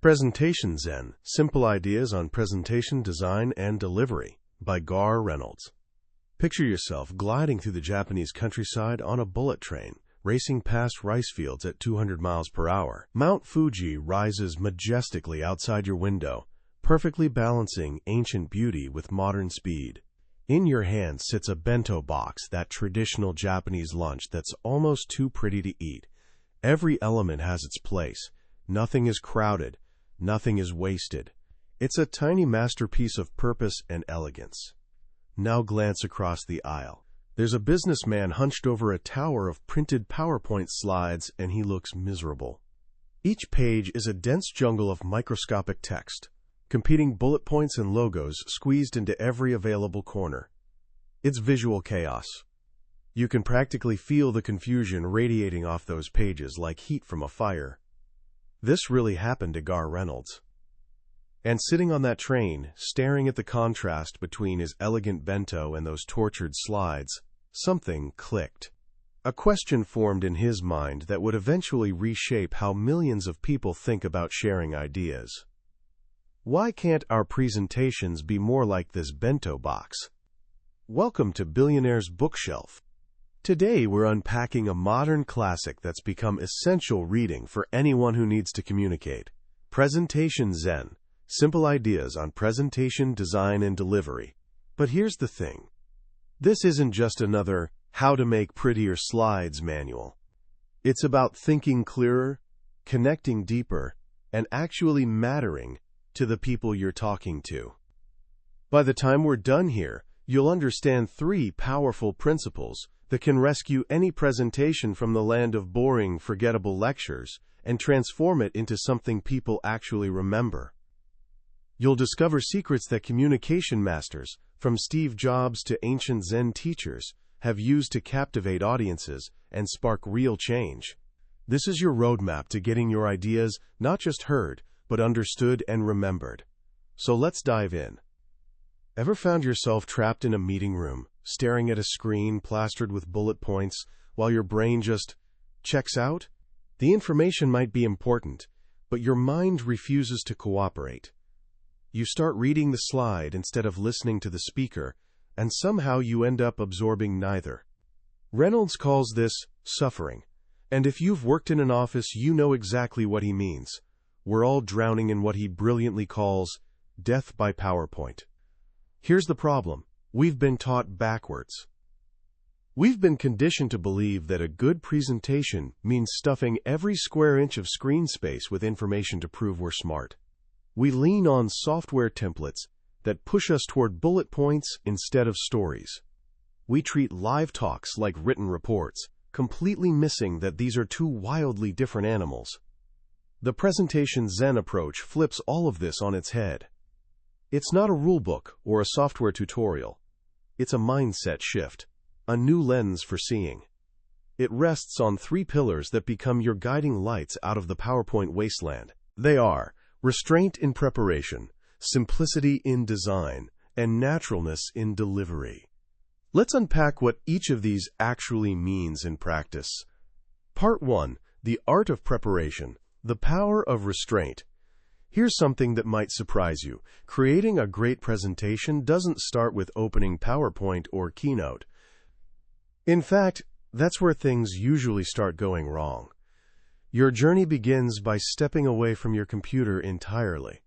Presentation Zen, Simple Ideas on Presentation, Design, and Delivery by Garr Reynolds. Picture yourself gliding through the Japanese countryside on a bullet train, racing past rice fields at 200 miles per hour. Mount Fuji rises majestically outside your window, perfectly balancing ancient beauty with modern speed. In your hand sits a bento box, that traditional Japanese lunch that's almost too pretty to eat. Every element has its place. Nothing is crowded. Nothing is wasted. It's a tiny masterpiece of purpose and elegance. Now glance across the aisle. There's a businessman hunched over a tower of printed PowerPoint slides, and he looks miserable. Each page is a dense jungle of microscopic text, competing bullet points and logos squeezed into every available corner. It's visual chaos. You can practically feel the confusion radiating off those pages like heat from a fire. This really happened to Garr Reynolds. And sitting on that train, staring at the contrast between his elegant bento and those tortured slides, something clicked. A question formed in his mind that would eventually reshape how millions of people think about sharing ideas. Why can't our presentations be more like this bento box? Welcome to Billionaire's Bookshelf. Today we're unpacking a modern classic that's become essential reading for anyone who needs to communicate. Presentation Zen, Simple Ideas on Presentation, Design, and Delivery. But here's the thing. This isn't just another how to make prettier slides manual. It's about thinking clearer, connecting deeper, and actually mattering to the people you're talking to. By the time we're done here, you'll understand 3 powerful principles that can rescue any presentation from the land of boring, forgettable lectures and transform it into something people actually remember. You'll discover secrets that communication masters, from Steve Jobs to ancient Zen teachers, have used to captivate audiences and spark real change. This is your roadmap to getting your ideas not just heard, but understood and remembered. So let's dive in. Ever found yourself trapped in a meeting room, staring at a screen plastered with bullet points while your brain just checks out? The information might be important, but your mind refuses to cooperate. You start reading the slide instead of listening to the speaker, and somehow you end up absorbing neither. Reynolds calls this suffering, and if you've worked in an office, you know exactly what he means. We're all drowning in what he brilliantly calls death by PowerPoint. Here's the problem. We've been taught backwards. We've been conditioned to believe that a good presentation means stuffing every square inch of screen space with information to prove we're smart. We lean on software templates that push us toward bullet points instead of stories. We treat live talks like written reports, completely missing that these are 2 wildly different animals. The Presentation Zen approach flips all of this on its head. It's not a rulebook or a software tutorial. It's a mindset shift, a new lens for seeing. It rests on 3 pillars that become your guiding lights out of the PowerPoint wasteland. They are restraint in preparation, simplicity in design, and naturalness in delivery. Let's unpack what each of these actually means in practice. Part 1. The Art of Preparation, the Power of Restraint. Here's something that might surprise you. Creating a great presentation doesn't start with opening PowerPoint or Keynote. In fact, that's where things usually start going wrong. Your journey begins by stepping away from your computer entirely.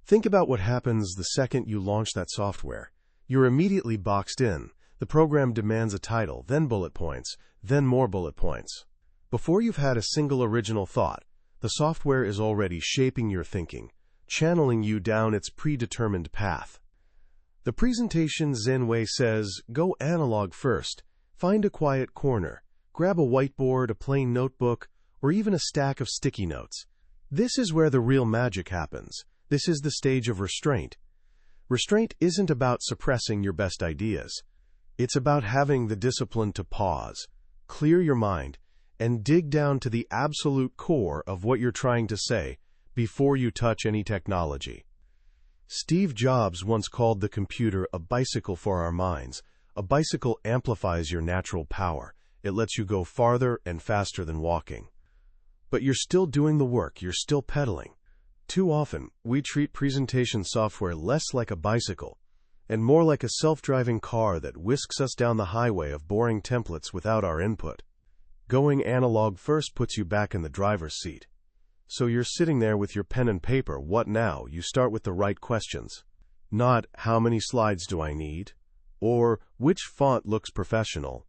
Think about what happens the second you launch that software. You're immediately boxed in. The program demands a title, then bullet points, then more bullet points. Before you've had a single original thought, the software is already shaping your thinking, channeling you down its predetermined path. The Presentation Zen way says, go analog first. Find a quiet corner. Grab a whiteboard, a plain notebook, or even a stack of sticky notes. This is where the real magic happens. This is the stage of restraint. Restraint isn't about suppressing your best ideas. It's about having the discipline to pause, clear your mind, and dig down to the absolute core of what you're trying to say before you touch any technology. Steve Jobs once called the computer a bicycle for our minds. A bicycle amplifies your natural power. It lets you go farther and faster than walking. But you're still doing the work, you're still pedaling. Too often, we treat presentation software less like a bicycle and more like a self-driving car that whisks us down the highway of boring templates without our input. Going analog first puts you back in the driver's seat. So you're sitting there with your pen and paper. What now? You start with the right questions. Not, how many slides do I need? Or, which font looks professional?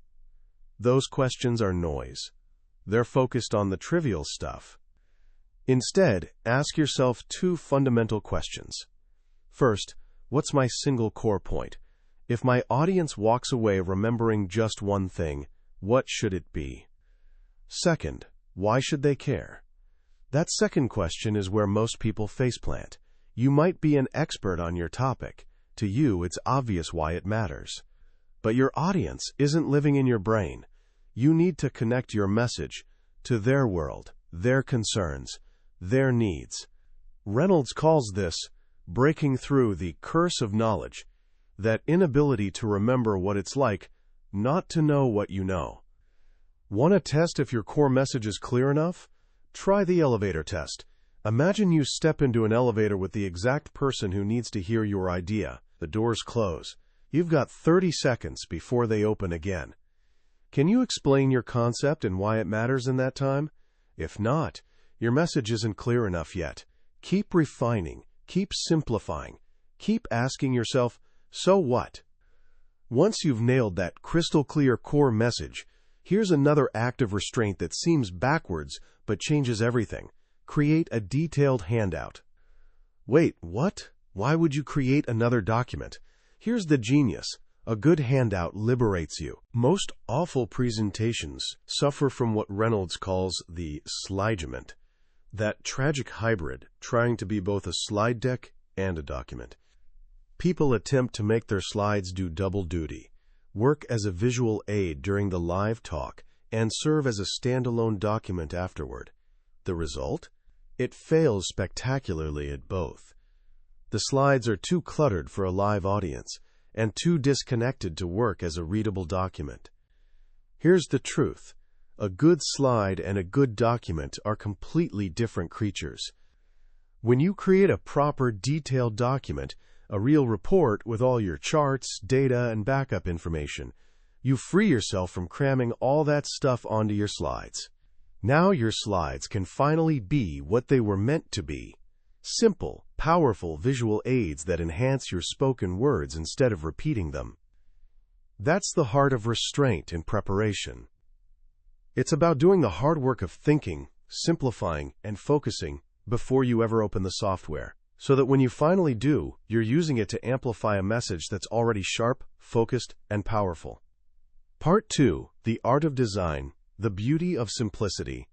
Those questions are noise. They're focused on the trivial stuff. Instead, ask yourself two fundamental questions. First, what's my single core point? If my audience walks away remembering just one thing, what should it be? Second, why should they care? That second question is where most people faceplant. You might be an expert on your topic. To you, it's obvious why it matters. But your audience isn't living in your brain. You need to connect your message to their world, their concerns, their needs. Reynolds calls this breaking through the curse of knowledge, that inability to remember what it's like not to know what you know. Want to test if your core message is clear enough? Try the elevator test. Imagine you step into an elevator with the exact person who needs to hear your idea. The doors close. You've got 30 seconds before they open again. Can you explain your concept and why it matters in that time? If not, your message isn't clear enough yet. Keep refining, keep simplifying, keep asking yourself, so what? Once you've nailed that crystal clear core message, here's another act of restraint that seems backwards but changes everything. Create a detailed handout. Wait, what? Why would you create another document? Here's the genius. A good handout liberates you. Most awful presentations suffer from what Reynolds calls the slidegement, that tragic hybrid trying to be both a slide deck and a document. People attempt to make their slides do double duty, work as a visual aid during the live talk, and serve as a standalone document afterward. The result? It fails spectacularly at both. The slides are too cluttered for a live audience, and too disconnected to work as a readable document. Here's the truth. A good slide and a good document are completely different creatures. When you create a proper, detailed document, a real report with all your charts, data, and backup information, you free yourself from cramming all that stuff onto your slides. Now your slides can finally be what they were meant to be. Simple, powerful visual aids that enhance your spoken words instead of repeating them. That's the heart of restraint in preparation. It's about doing the hard work of thinking, simplifying, and focusing before you ever open the software, so that when you finally do, you're using it to amplify a message that's already sharp, focused, and powerful. Part 2. The Art of Design, the Beauty of Simplicity.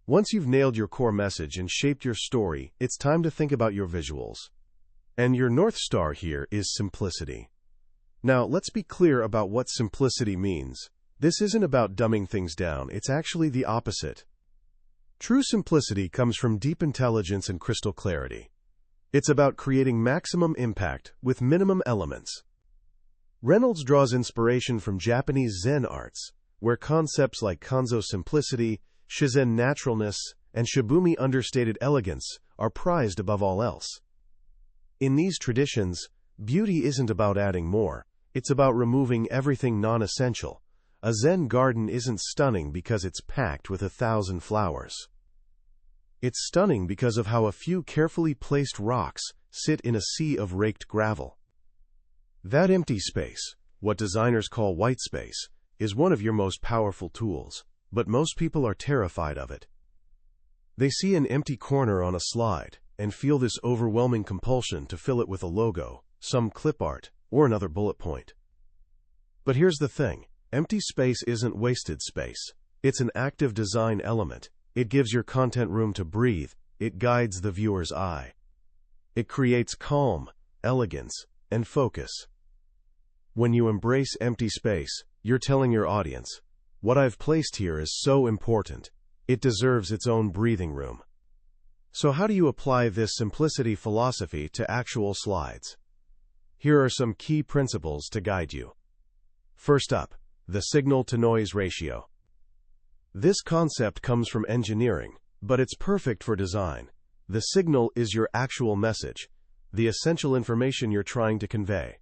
Once you've nailed your core message and shaped your story, it's time to think about your visuals. And your North Star here is simplicity. Now, let's be clear about what simplicity means. This isn't about dumbing things down, it's actually the opposite. True simplicity comes from deep intelligence and crystal clarity. It's about creating maximum impact with minimum elements. Reynolds draws inspiration from Japanese Zen arts, where concepts like kanzo simplicity, shizen naturalness, and shibumi understated elegance are prized above all else. In these traditions, beauty isn't about adding more, it's about removing everything non-essential. A Zen garden isn't stunning because it's packed with 1,000 flowers. It's stunning because of how a few carefully placed rocks sit in a sea of raked gravel. That empty space, what designers call white space, is one of your most powerful tools. But most people are terrified of it. They see an empty corner on a slide and feel this overwhelming compulsion to fill it with a logo, some clip art, or another bullet point. But here's the thing. Empty space isn't wasted space. It's an active design element. It gives your content room to breathe. It guides the viewer's eye. It creates calm, elegance, and focus. When you embrace empty space, you're telling your audience, what I've placed here is so important. It deserves its own breathing room. So how do you apply this simplicity philosophy to actual slides? Here are some key principles to guide you. First up, the signal-to-noise ratio. This concept comes from engineering, but it's perfect for design. The signal is your actual message, the essential information you're trying to convey.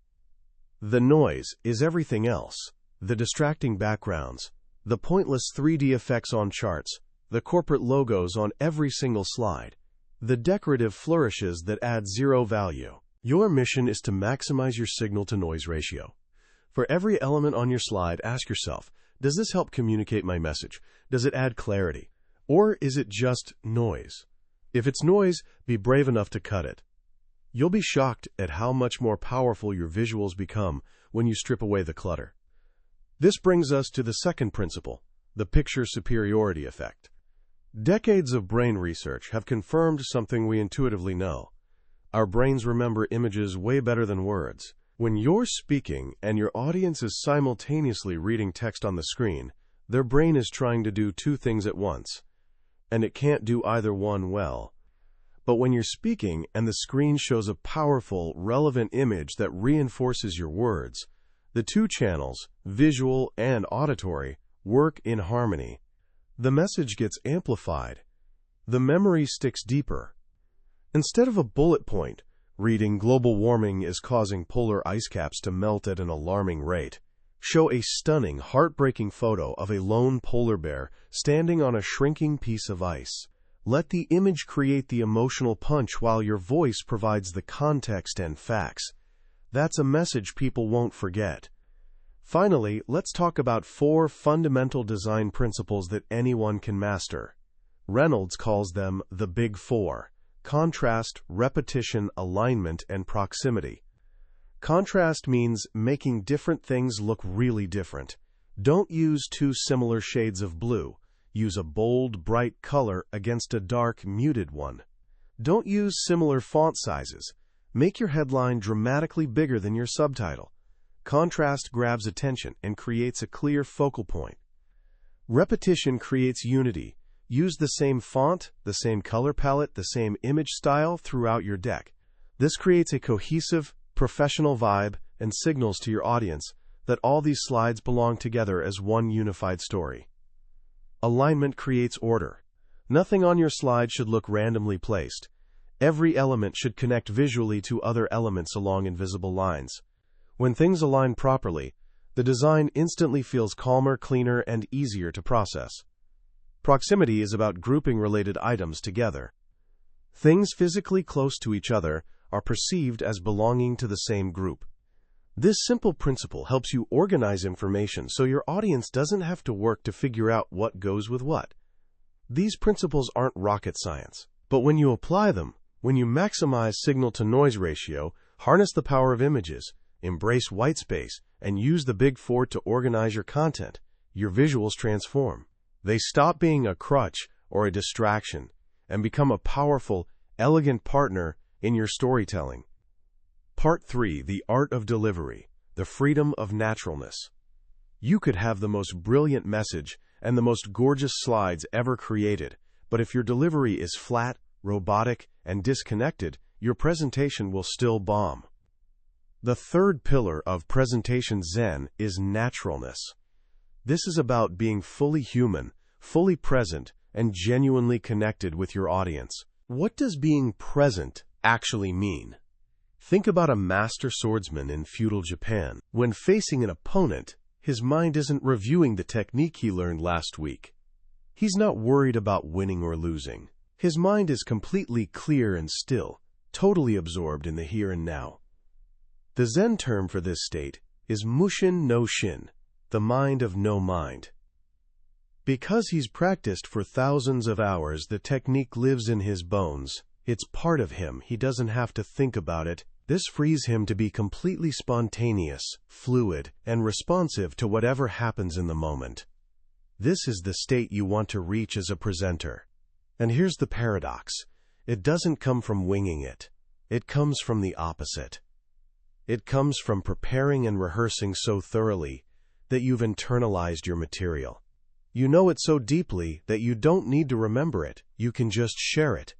The noise is everything else, the distracting backgrounds, the pointless 3D effects on charts, the corporate logos on every single slide, the decorative flourishes that add zero value. Your mission is to maximize your signal-to-noise ratio. For every element on your slide, ask yourself, does this help communicate my message? Does it add clarity? Or is it just noise? If it's noise, be brave enough to cut it. You'll be shocked at how much more powerful your visuals become when you strip away the clutter. This brings us to the second principle, the picture superiority effect. Decades of brain research have confirmed something we intuitively know. Our brains remember images way better than words. When you're speaking and your audience is simultaneously reading text on the screen, their brain is trying to do two things at once, and it can't do either one well. But when you're speaking and the screen shows a powerful, relevant image that reinforces your words, the two channels, visual and auditory, work in harmony. The message gets amplified. The memory sticks deeper. Instead of a bullet point, reading global warming is causing polar ice caps to melt at an alarming rate, show a stunning, heartbreaking photo of a lone polar bear standing on a shrinking piece of ice. Let the image create the emotional punch while your voice provides the context and facts. That's a message people won't forget. Finally, let's talk about 4 fundamental design principles that anyone can master. Reynolds calls them the Big Four: contrast, repetition, alignment, and proximity. Contrast means making different things look really different. Don't use 2 similar shades of blue. Use a bold, bright color against a dark, muted one. Don't use similar font sizes. Make your headline dramatically bigger than your subtitle. Contrast grabs attention and creates a clear focal point. Repetition creates unity. Use the same font, the same color palette, the same image style throughout your deck. This creates a cohesive, professional vibe and signals to your audience that all these slides belong together as one unified story. Alignment creates order. Nothing on your slide should look randomly placed. Every element should connect visually to other elements along invisible lines. When things align properly, the design instantly feels calmer, cleaner, and easier to process. Proximity is about grouping related items together. Things physically close to each other are perceived as belonging to the same group. This simple principle helps you organize information so your audience doesn't have to work to figure out what goes with what. These principles aren't rocket science, but when you apply them, when you maximize signal-to-noise ratio, harness the power of images, embrace white space, and use the Big Four to organize your content, your visuals transform. They stop being a crutch or a distraction and become a powerful, elegant partner in your storytelling. Part 3: The Art of Delivery, the Freedom of Naturalness. You could have the most brilliant message and the most gorgeous slides ever created, but if your delivery is flat, robotic, and disconnected, your presentation will still bomb. The third pillar of presentation Zen is naturalness. This is about being fully human, fully present, and genuinely connected with your audience. What does being present actually mean? Think about a master swordsman in feudal Japan. When facing an opponent, his mind isn't reviewing the technique he learned last week. He's not worried about winning or losing. His mind is completely clear and still, totally absorbed in the here and now. The Zen term for this state is Mushin no Shin, the mind of no mind. Because he's practiced for thousands of hours, the technique lives in his bones. It's part of him. He doesn't have to think about it. This frees him to be completely spontaneous, fluid, and responsive to whatever happens in the moment. This is the state you want to reach as a presenter. And here's the paradox. It doesn't come from winging it. It comes from the opposite. It comes from preparing and rehearsing so thoroughly that you've internalized your material. You know it so deeply that you don't need to remember it. You can just share it.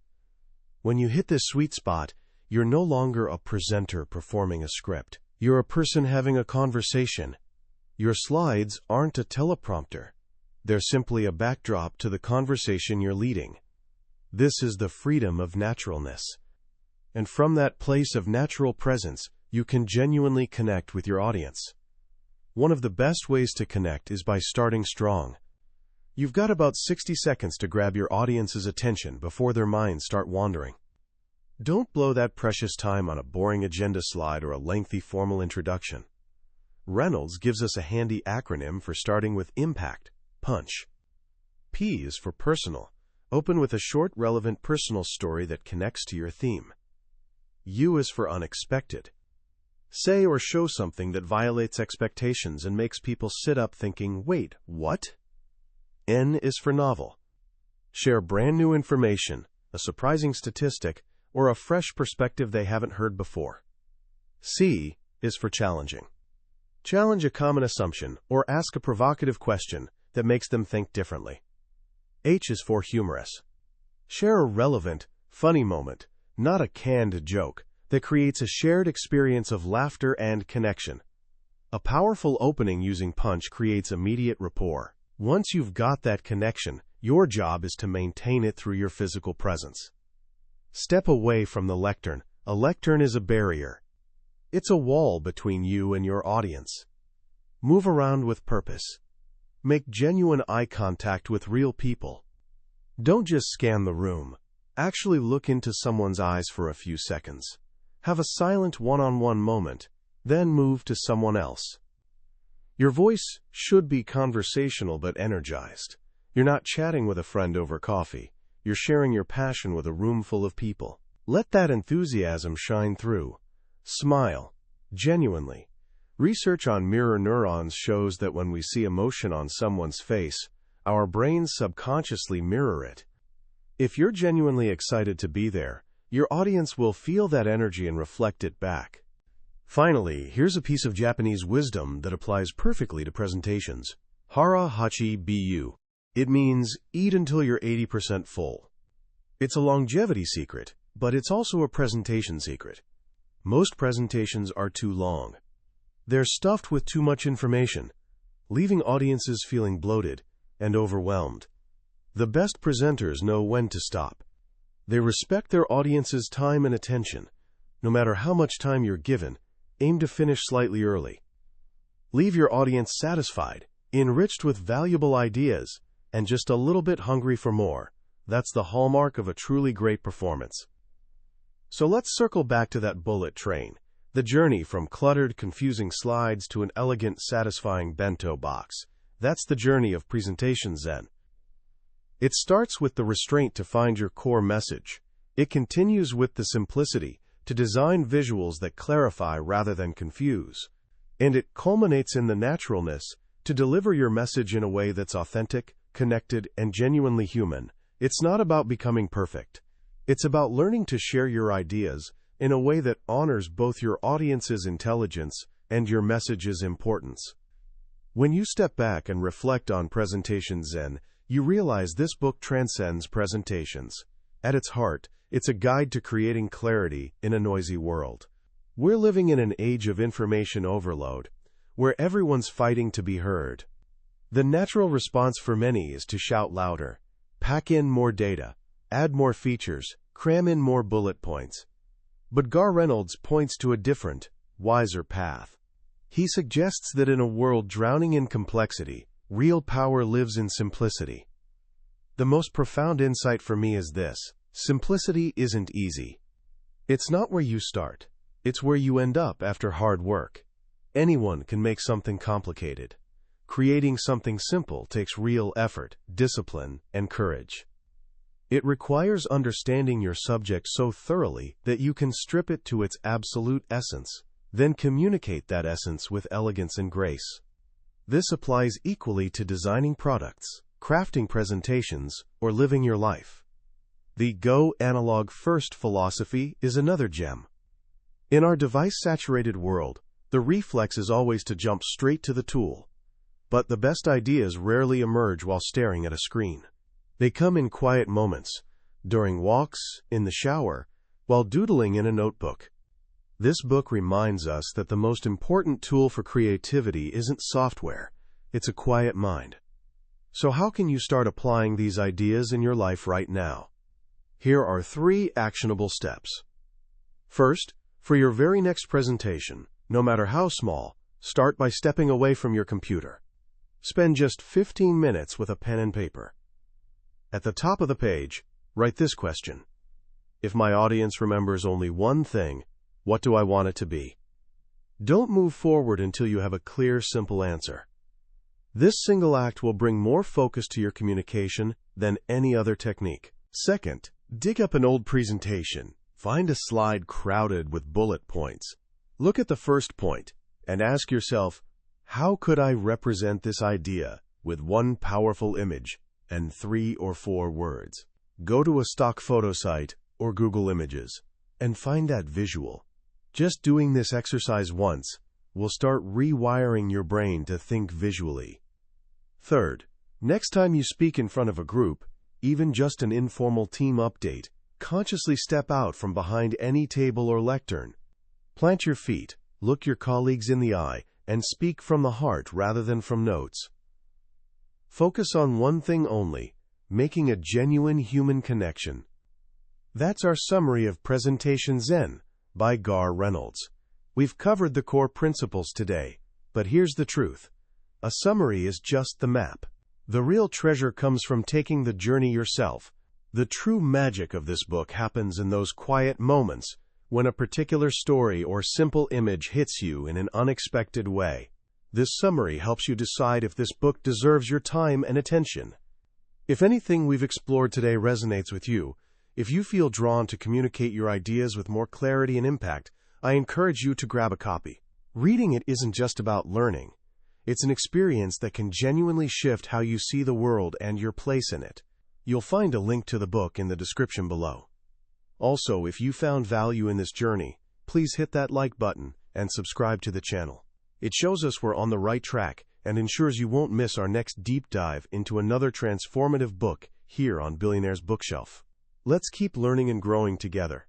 When you hit this sweet spot, you're no longer a presenter performing a script. You're a person having a conversation. Your slides aren't a teleprompter. They're simply a backdrop to the conversation you're leading. This is the freedom of naturalness. And from that place of natural presence, you can genuinely connect with your audience. One of the best ways to connect is by starting strong. You've got about 60 seconds to grab your audience's attention before their minds start wandering. Don't blow that precious time on a boring agenda slide or a lengthy formal introduction. Reynolds gives us a handy acronym for starting with impact, punch. P is for personal. Open with a short, relevant personal story that connects to your theme. U is for unexpected. Say or show something that violates expectations and makes people sit up thinking, wait, what? N is for novel. Share brand new information, a surprising statistic, or a fresh perspective they haven't heard before. C is for challenging. Challenge a common assumption or ask a provocative question that makes them think differently. H is for humorous. Share a relevant, funny moment, not a canned joke, that creates a shared experience of laughter and connection. A powerful opening using punch creates immediate rapport. Once you've got that connection, your job is to maintain it through your physical presence. Step away from the lectern. A lectern is a barrier. It's a wall between you and your audience. Move around with purpose. Make genuine eye contact with real people. Don't just scan the room. Actually look into someone's eyes for a few seconds. Have a silent one-on-one moment, then move to someone else. Your voice should be conversational but energized. You're not chatting with a friend over coffee. You're sharing your passion with a room full of people. Let that enthusiasm shine through. Smile. Genuinely. Research on mirror neurons shows that when we see emotion on someone's face, our brains subconsciously mirror it. If you're genuinely excited to be there, your audience will feel that energy and reflect it back. Finally, here's a piece of Japanese wisdom that applies perfectly to presentations. Hara hachi bu. It means eat until you're 80% full. It's a longevity secret, but it's also a presentation secret. Most presentations are too long. They're stuffed with too much information, leaving audiences feeling bloated and overwhelmed. The best presenters know when to stop. They respect their audience's time and attention. No matter how much time you're given, aim to finish slightly early. Leave your audience satisfied, enriched with valuable ideas, and just a little bit hungry for more. That's the hallmark of a truly great performance. So let's circle back to that bullet train, the journey from cluttered, confusing slides to an elegant, satisfying bento box. That's the journey of presentation Zen. It starts with the restraint to find your core message. It continues with the simplicity to design visuals that clarify rather than confuse. And it culminates in the naturalness to deliver your message in a way that's authentic, connected, and genuinely human. It's not about becoming perfect. It's about learning to share your ideas in a way that honors both your audience's intelligence and your message's importance. When you step back and reflect on Presentation Zen, you realize this book transcends presentations. At its heart, it's a guide to creating clarity in a noisy world. We're living in an age of information overload, where everyone's fighting to be heard. The natural response for many is to shout louder, pack in more data, add more features, cram in more bullet points. But Garr Reynolds points to a different, wiser path. He suggests that in a world drowning in complexity, real power lives in simplicity. The most profound insight for me is this: simplicity isn't easy. It's not where you start. It's where you end up after hard work. Anyone can make something complicated. Creating something simple takes real effort, discipline, and courage. It requires understanding your subject so thoroughly that you can strip it to its absolute essence, then communicate that essence with elegance and grace. This applies equally to designing products, crafting presentations, or living your life. The Go Analog First philosophy is another gem. In our device-saturated world, the reflex is always to jump straight to the tool. But the best ideas rarely emerge while staring at a screen. They come in quiet moments, during walks, in the shower, while doodling in a notebook. This book reminds us that the most important tool for creativity isn't software, it's a quiet mind. So how can you start applying these ideas in your life right now? Here are 3 actionable steps. First, for your very next presentation, no matter how small, start by stepping away from your computer. Spend just 15 minutes with a pen and paper. At the top of the page, write this question: if my audience remembers only one thing, what do I want it to be? Don't move forward until you have a clear, simple answer. This single act will bring more focus to your communication than any other technique. Second, dig up an old presentation. Find a slide crowded with bullet points. Look at the first point and ask yourself, how could I represent this idea with one powerful image and 3 or 4 words? Go to a stock photo site or Google Images and find that visual. Just doing this exercise once will start rewiring your brain to think visually. Third, next time you speak in front of a group, even just an informal team update, consciously step out from behind any table or lectern. Plant your feet, look your colleagues in the eye, and speak from the heart rather than from notes. Focus on one thing only, making a genuine human connection. That's our summary of Presentation Zen by Garr Reynolds. We've covered the core principles today, but here's the truth. A summary is just the map. The real treasure comes from taking the journey yourself. The true magic of this book happens in those quiet moments when a particular story or simple image hits you in an unexpected way. This summary helps you decide if this book deserves your time and attention. If anything we've explored today resonates with you, if you feel drawn to communicate your ideas with more clarity and impact, I encourage you to grab a copy. Reading it isn't just about learning. It's an experience that can genuinely shift how you see the world and your place in it. You'll find a link to the book in the description below. Also, if you found value in this journey, please hit that like button and subscribe to the channel. It shows us we're on the right track and ensures you won't miss our next deep dive into another transformative book here on Billionaire's Bookshelf. Let's keep learning and growing together.